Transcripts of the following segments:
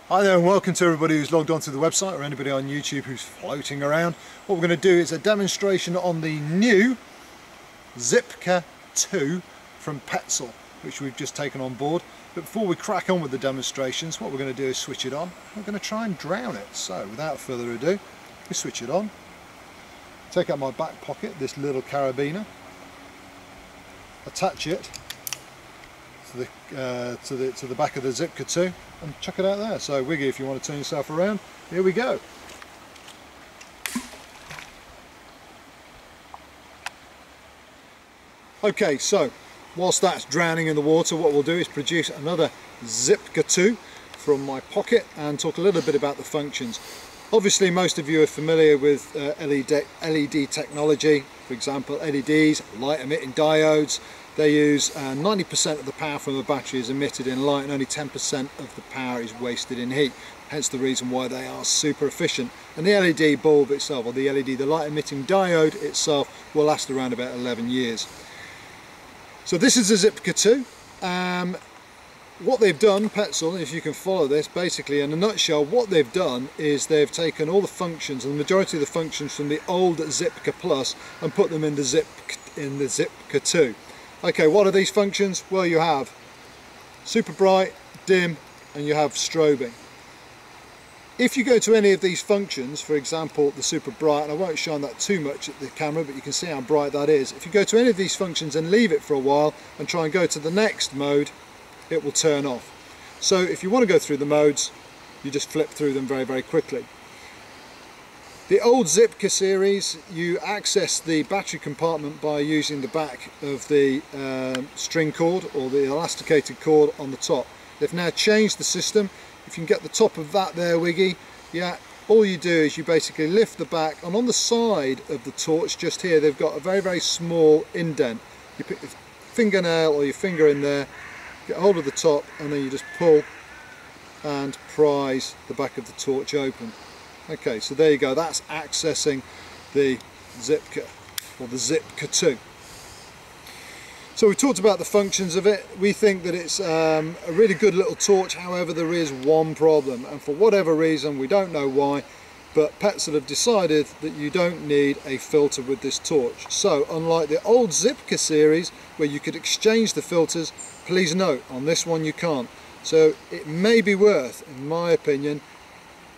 Hi there and welcome to everybody who's logged onto the website or anybody on YouTube who's floating around. What we're going to do is a demonstration on the new Zipka 2 from Petzl, which we've just taken on board. But before we crack on with the demonstrations, what we're going to do is switch it on. We're going to try and drown it. So without further ado, we switch it on. Take out my back pocket, this little carabiner, attach it to the back of the Zipka 2 and chuck it out there. So Wiggy, if you want to turn yourself around, here we go. Okay, so whilst that's drowning in the water, what we'll do is produce another Zipka 2 from my pocket and talk a little bit about the functions. Obviously most of you are familiar with LED technology, for example LEDs, light emitting diodes. They use 90% of the power from the battery is emitted in light and only 10% of the power is wasted in heat. Hence the reason why they are super efficient. And the LED bulb itself, or the LED, the light emitting diode itself, will last around about 11 years. So this is the Zipka 2. What they've done, Petzl, if you can follow this, basically in a nutshell, what they've done is they've taken all the functions, and the majority of the functions from the old Zipka Plus, and put them in the Zipka 2. Okay, what are these functions? Well, you have super bright, dim, and you have strobing. If you go to any of these functions, for example the super bright, and I won't shine that too much at the camera, but you can see how bright that is. If you go to any of these functions and leave it for a while and try and go to the next mode, it will turn off. So if you want to go through the modes, you just flip through them very, very quickly. The old Zipka series, you access the battery compartment by using the back of the string cord or the elasticated cord on the top. They've now changed the system. If you can get the top of that there, Wiggy, yeah, all you do is you basically lift the back, and on the side of the torch just here they've got a very, very small indent. You put your fingernail or your finger in there, get hold of the top, and then you just pull and prise the back of the torch open. Okay, so there you go, that's accessing the Zipka, or the Zipka 2. So we talked about the functions of it. We think that it's a really good little torch. However, there is one problem, and for whatever reason, we don't know why, but Petzl have decided that you don't need a filter with this torch. So unlike the old Zipka series where you could exchange the filters, please note on this one you can't. So it may be worth, in my opinion,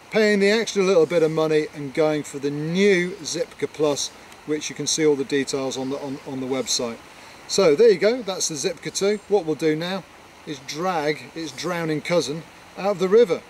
paying the extra little bit of money and going for the new Zipka Plus, which you can see all the details on the website. So there you go, that's the Zipka 2. What we'll do now is drag its drowning cousin out of the river.